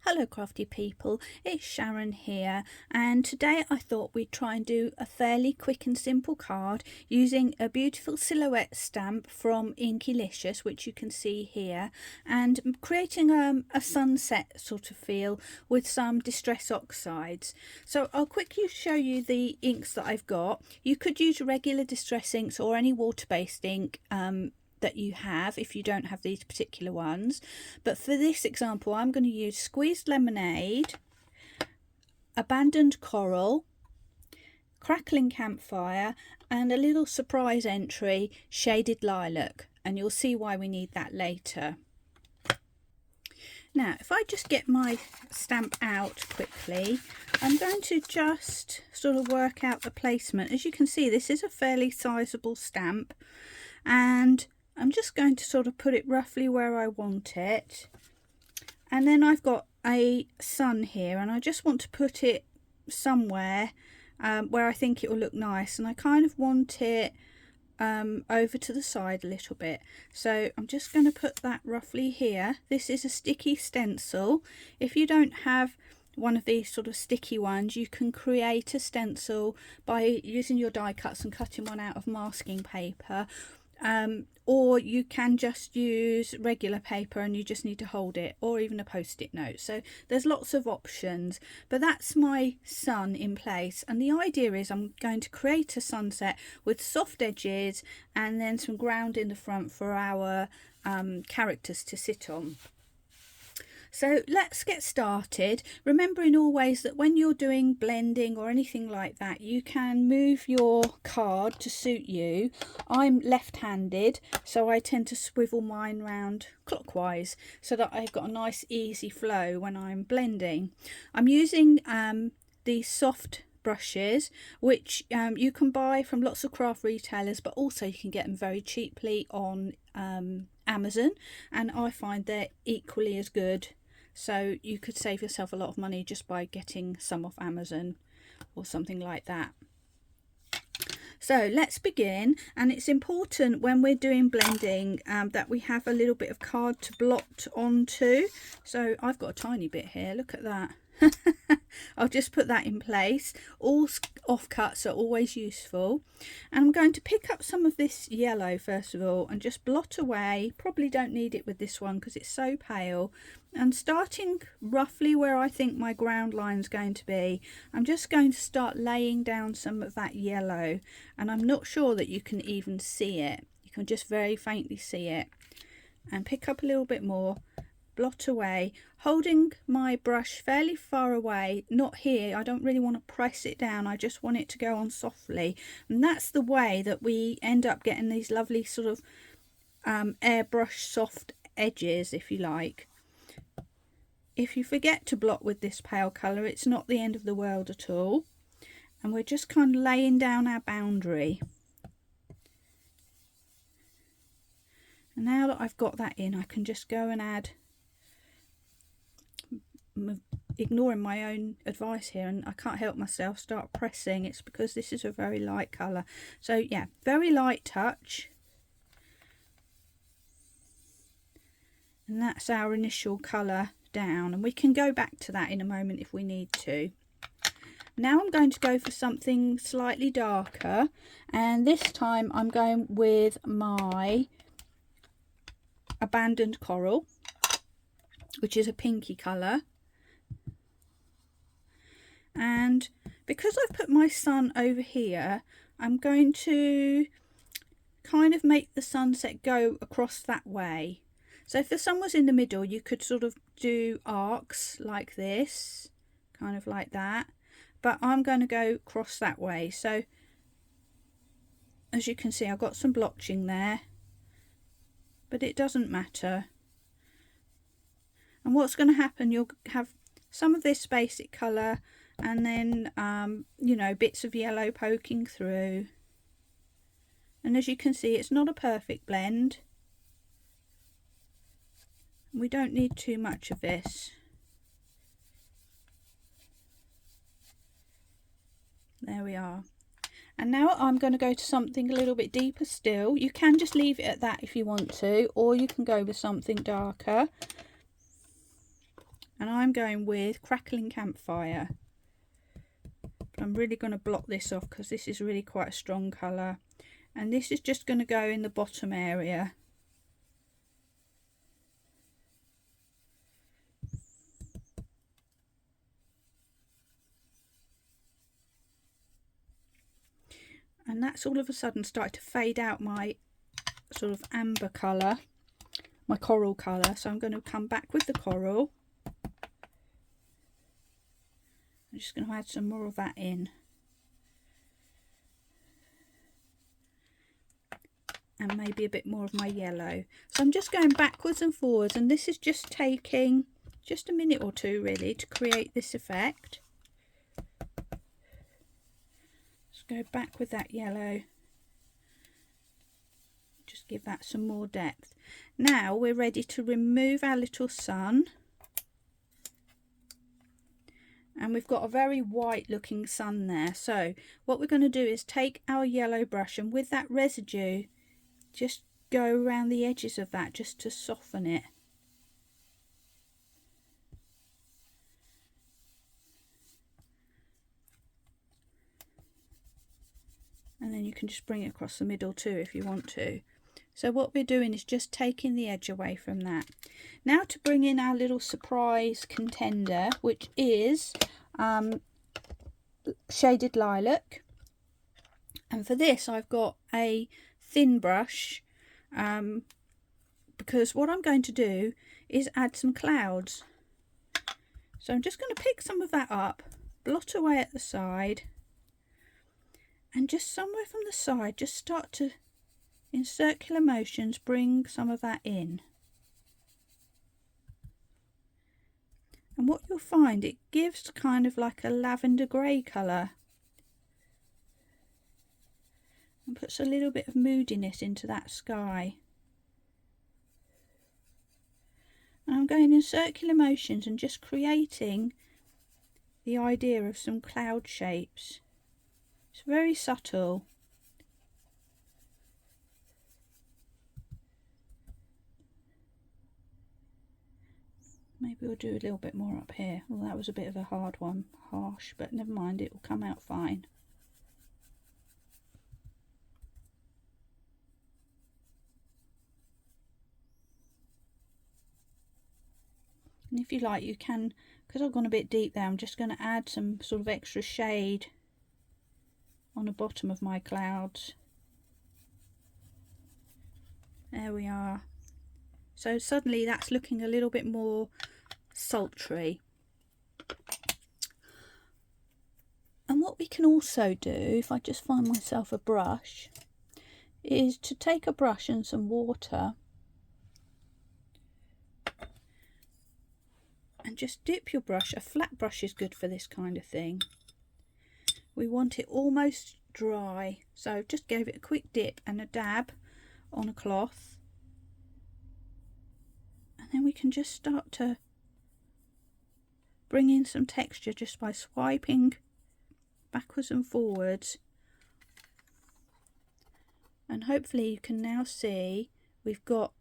Hello crafty people, it's Sharon here, and today I thought we'd try and do a fairly quick and simple card using a beautiful silhouette stamp from Inkylicious, which you can see here, and creating a sunset sort of feel with some Distress Oxides. So I'll quickly show you the inks that I've got. You could use regular Distress inks or any water-based ink that you have if you don't have these particular ones, but for this example I'm going to use Squeezed Lemonade, Abandoned Coral, Crackling Campfire, and a little surprise entry, Shaded Lilac, and you'll see why we need that later. Now if I just get my stamp out quickly, I'm going to just sort of work out the placement. As you can see, this is a fairly sizable stamp, and I'm just going to sort of put it roughly where I want it. And then I've got a sun here, and I just want to put it somewhere where I think it will look nice, and I kind of want it over to the side a little bit. So I'm just going to put that roughly here. This is a sticky stencil. If you don't have one of these sort of sticky ones, you can create a stencil by using your die cuts and cutting one out of masking paper. Or you can just use regular paper and you just need to hold it, or even a post-it note. So there's lots of options, but that's my sun in place, and the idea is I'm going to create a sunset with soft edges and then some ground in the front for our characters to sit on. So let's get started, remembering always that when you're doing blending or anything like that, you can move your card to suit you. I'm left-handed, so I tend to swivel mine round clockwise so that I've got a nice easy flow when I'm blending. I'm using these soft brushes, which you can buy from lots of craft retailers, but also you can get them very cheaply on Amazon, and I find they're equally as good. So you could save yourself a lot of money just by getting some off Amazon or something like that. So let's begin, and it's important when we're doing blending that we have a little bit of card to blot onto. So I've got a tiny bit here, look at that. I'll just put that in place. All offcuts are always useful, and I'm going to pick up some of this yellow first of all and just blot away. Probably don't need it with this one because it's so pale, and starting roughly where I think my ground line is going to be, I'm just going to start laying down some of that yellow, and I'm not sure that you can even see it. You can just very faintly see it, and pick up a little bit more, blot away, holding my brush fairly far away, not here. I don't really want to press it down, I just want it to go on softly, and that's the way that we end up getting these lovely sort of airbrush soft edges, if you like. If you forget to blot with this pale colour, it's not the end of the world at all, and we're just kind of laying down our boundary. And now that I've got that in, I can just go and add, ignoring my own advice here, and I can't help myself start pressing. It's because this is a very light colour. So yeah, very light touch, and that's our initial colour down, and we can go back to that in a moment if we need to. Now I'm going to go for something slightly darker, and this time I'm going with my Abandoned Coral, which is a pinky colour. And because I've put my sun over here, I'm going to kind of make the sunset go across that way. So if the sun was in the middle, you could sort of do arcs like this, kind of like that, but I'm going to go across that way. So as you can see, I've got some blotching there, but it doesn't matter. And what's going to happen, you'll have some of this basic colour, and then you know, bits of yellow poking through, and as you can see, it's not a perfect blend. We don't need too much of this. There we are. And now I'm going to go to something a little bit deeper still. You can just leave it at that if you want to, or you can go with something darker. and I'm going with Crackling Campfire. But I'm really going to block this off because this is really quite a strong colour, and this is just going to go in the bottom area. And that's all of a sudden started to fade out my sort of amber colour, my coral colour. So I'm going to come back with the coral. I'm just going to add some more of that in. And maybe a bit more of my yellow. So I'm just going backwards and forwards, and this is just taking just a minute or two really to create this effect. Let's go back with that yellow. Just give that some more depth. Now we're ready to remove our little sun. And we've got a very white looking sun there. So what we're going to do is take our yellow brush, and with that residue, just go around the edges of that just to soften it. And then you can just bring it across the middle too if you want to. So what we're doing is just taking the edge away from that. Now to bring in our little surprise contender, which is Shaded Lilac. And for this I've got a thin brush, because what I'm going to do is add some clouds. So I'm just going to pick some of that up, blot away at the side, and just somewhere from the side just start to, in circular motions, bring some of that in. And what you'll find, it gives kind of like a lavender grey colour and puts a little bit of moodiness into that sky. And I'm going in circular motions and just creating the idea of some cloud shapes. It's very subtle. Maybe we'll do a little bit more up here. Well, that was a bit of a hard one, harsh, but never mind, it will come out fine. And if you like, you can, because I've gone a bit deep there, I'm just going to add some sort of extra shade on the bottom of my clouds. There we are. So suddenly that's looking a little bit more sultry. And what we can also do, if I just find myself a brush, is to take a brush and some water and just dip your brush. A flat brush is good for this kind of thing. We want it almost dry, so just give it a quick dip and a dab on a cloth, and then we can just start to bring in some texture just by swiping backwards and forwards. And hopefully you can now see we've got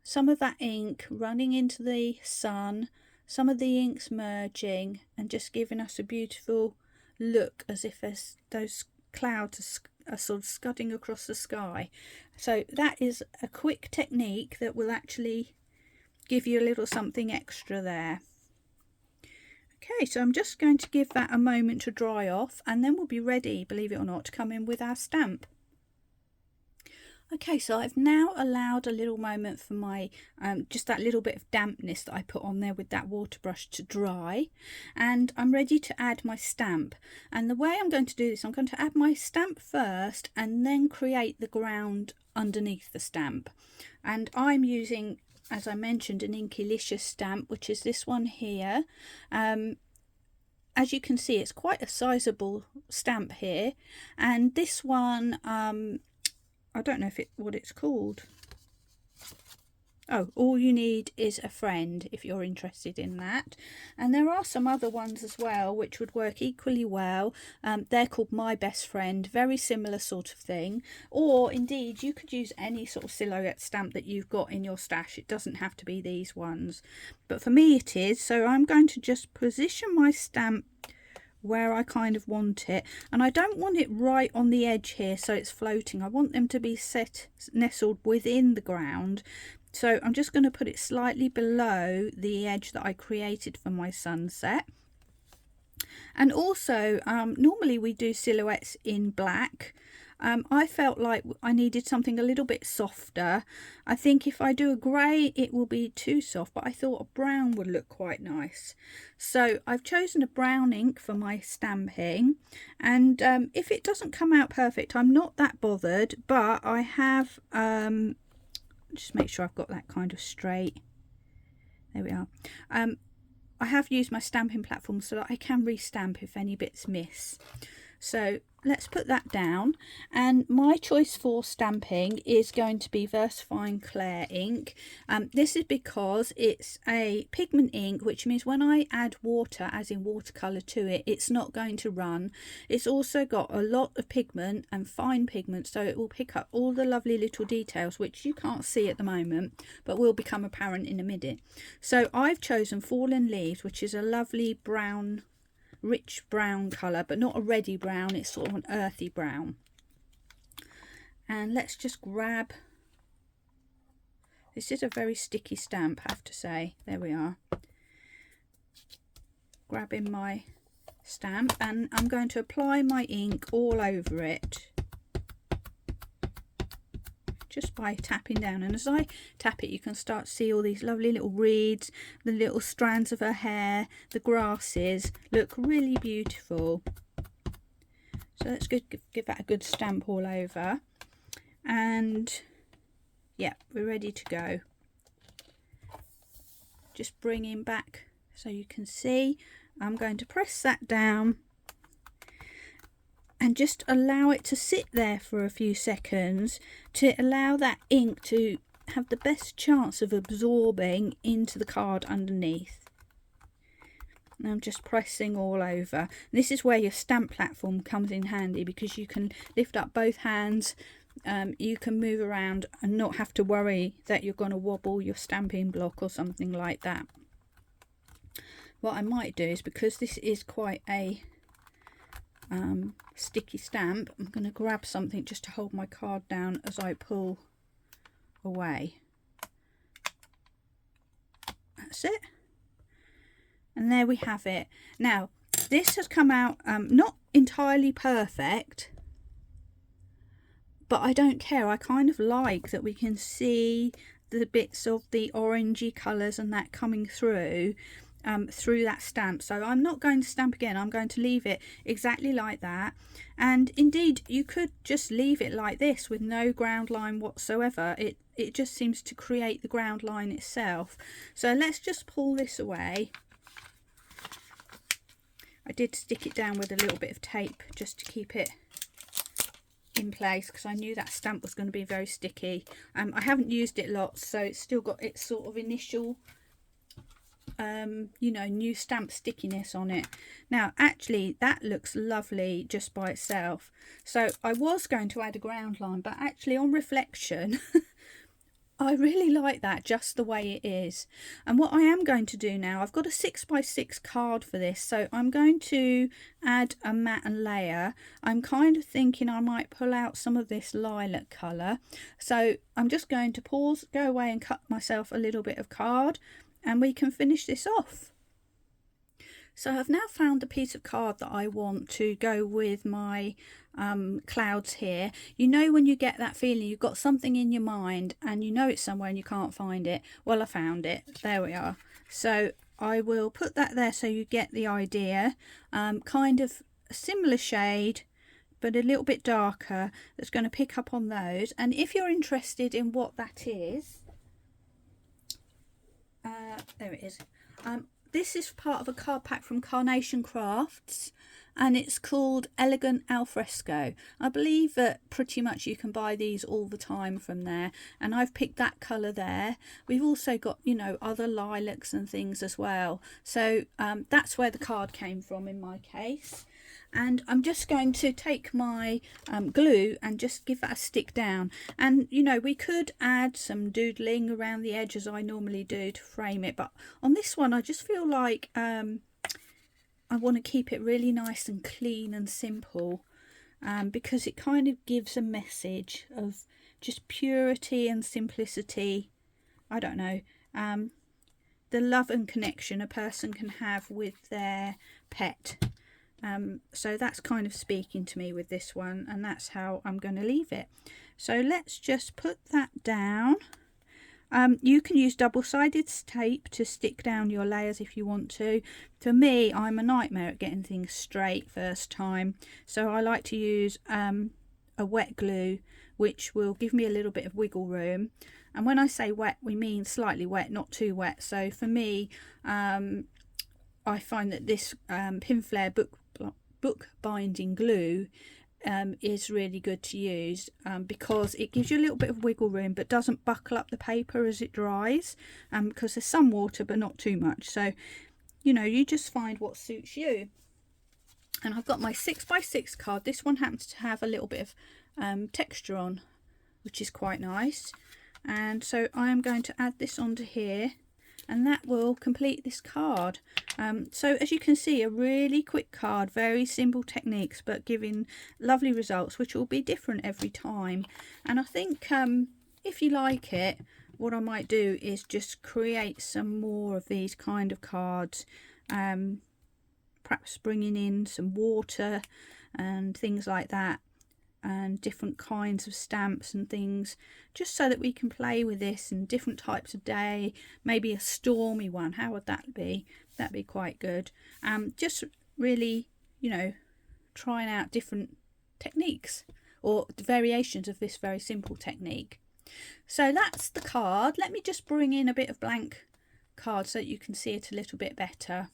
some of that ink running into the sun, some of the inks merging and just giving us a beautiful look, as if those clouds are sort of scudding across the sky. So that is a quick technique that will actually give you a little something extra there. Okay, so I'm just going to give that a moment to dry off, and then we'll be ready, believe it or not, to come in with our stamp. Okay, so I've now allowed a little moment for my, just that little bit of dampness that I put on there with that water brush to dry. And I'm ready to add my stamp. And the way I'm going to do this, I'm going to add my stamp first and then create the ground underneath the stamp. And I'm using, as I mentioned, an Inkylicious stamp, which is this one here. As you can see, it's quite a sizable stamp here. And this one, I don't know what it's called. Oh, all you need is a friend if you're interested in that. And there are some other ones as well which would work equally well. They're called My Best Friend, very similar sort of thing. Or indeed, you could use any sort of silhouette stamp that you've got in your stash. It doesn't have to be these ones. But for me it is. So I'm going to just position my stamp where I kind of want it, and I don't want it right on the edge here so it's floating. I want them to be nestled within the ground. So I'm just going to put it slightly below the edge that I created for my sunset. And also normally we do silhouettes in black. I felt like I needed something a little bit softer. I think if I do a grey it will be too soft, but I thought a brown would look quite nice. So I've chosen a brown ink for my stamping, and if it doesn't come out perfect I'm not that bothered, but I have just make sure I've got that kind of straight. There we are. I have used my stamping platform so that I can restamp if any bits miss. So let's put that down, and my choice for stamping is going to be VersaFine Clair ink. This is because it's a pigment ink, which means when I add water, as in watercolour, to it, it's not going to run. It's also got a lot of pigment and fine pigment, so it will pick up all the lovely little details which you can't see at the moment but will become apparent in a minute. So I've chosen Fallen Leaves, which is a lovely brown, rich brown colour, but not a reddy brown, it's sort of an earthy brown. And let's just grab, this is a very sticky stamp, I have to say. There we are. Grabbing my stamp, and I'm going to apply my ink all over it just by tapping down, and as I tap it you can start to see all these lovely little reeds, the little strands of her hair, the grasses look really beautiful. So let's give that a good stamp all over, and yeah, we're ready to go. Just bringing back so you can see, I'm going to press that down and just allow it to sit there for a few seconds to allow that ink to have the best chance of absorbing into the card underneath. And I'm just pressing all over. This is where your stamp platform comes in handy, because you can lift up both hands, you can move around and not have to worry that you're going to wobble your stamping block or something like that. What I might do is, because this is quite a sticky stamp, I'm going to grab something just to hold my card down as I pull away. That's it, and there we have it. Now this has come out not entirely perfect, but I don't care. I kind of like that we can see the bits of the orangey colours and that coming through that stamp. So I'm not going to stamp again, I'm going to leave it exactly like that. And indeed you could just leave it like this with no ground line whatsoever. It just seems to create the ground line itself. So let's just pull this away. I did stick it down with a little bit of tape just to keep it in place, because I knew that stamp was going to be very sticky. I haven't used it lots, so it's still got its sort of initial you know, new stamp stickiness on it. Now actually that looks lovely just by itself, so I was going to add a ground line, but actually on reflection I really like that just the way it is. And what I am going to do now, I've got a 6x6 card for this, so I'm going to add a matte and layer. I'm kind of thinking I might pull out some of this lilac colour, so I'm just going to pause, go away and cut myself a little bit of card, and we can finish this off. So I've now found the piece of card that I want to go with my clouds here. You know when you get that feeling you've got something in your mind and you know it's somewhere and you can't find it? Well, I found it. There we are. So I will put that there so you get the idea. Kind of a similar shade but a little bit darker, that's going to pick up on those. And if you're interested in what that is, there it is. this is part of a card pack from Carnation Crafts, and it's called Elegant Alfresco. I believe that pretty much you can buy these all the time from there, and I've picked that colour there. We've also got, you know, other lilacs and things as well, so that's where the card came from in my case. And I'm just going to take my glue and just give that a stick down. And you know, we could add some doodling around the edge as I normally do to frame it, but on this one I just feel like I want to keep it really nice and clean and simple, because it kind of gives a message of just purity and simplicity. I don't know, the love and connection a person can have with their pet. So that's kind of speaking to me with this one, and that's how I'm going to leave it. So let's just put that down. You can use double-sided tape to stick down your layers if you want to. For me, I'm a nightmare at getting things straight first time, so I like to use a wet glue, which will give me a little bit of wiggle room. And when I say wet, we mean slightly wet, not too wet. So for me, I find that this Pinflair book binding glue is really good to use, because it gives you a little bit of wiggle room but doesn't buckle up the paper as it dries, because there's some water but not too much. So you know, you just find what suits you. And I've got my 6x6 card. This one happens to have a little bit of texture on, which is quite nice. And so I am going to add this onto here, and that will complete this card. So as you can see, a really quick card, very simple techniques, but giving lovely results, which will be different every time. And I think if you like it, what I might do is just create some more of these kind of cards, perhaps bringing in some water and things like that, and different kinds of stamps and things, just so that we can play with this in different types of day. Maybe a stormy one, how would that be? That'd be quite good. Just really, you know, trying out different techniques or variations of this very simple technique. So that's the card. Let me just bring in a bit of blank card so that you can see it a little bit better.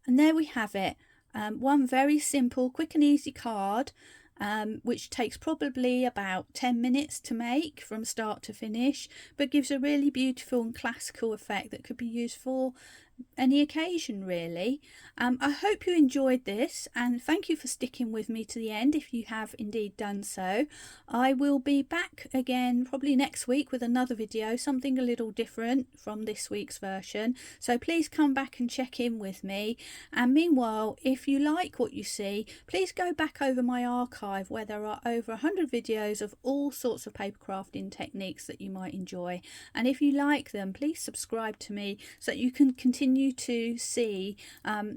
And there we have it, one very simple, quick and easy card, which takes probably about 10 minutes to make from start to finish, but gives a really beautiful and classical effect that could be used for any occasion really. I hope you enjoyed this, and thank you for sticking with me to the end if you have indeed done so. I will be back again probably next week with another video, something a little different from this week's version, so please come back and check in with me. And meanwhile, if you like what you see, please go back over my archive where there are over 100 videos of all sorts of paper crafting techniques that you might enjoy, and if you like them, please subscribe to me so that you can continue to see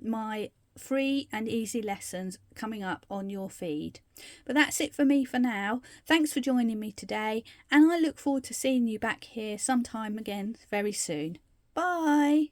my free and easy lessons coming up on your feed. But that's it for me for now. Thanks for joining me today, and I look forward to seeing you back here sometime again very soon. Bye.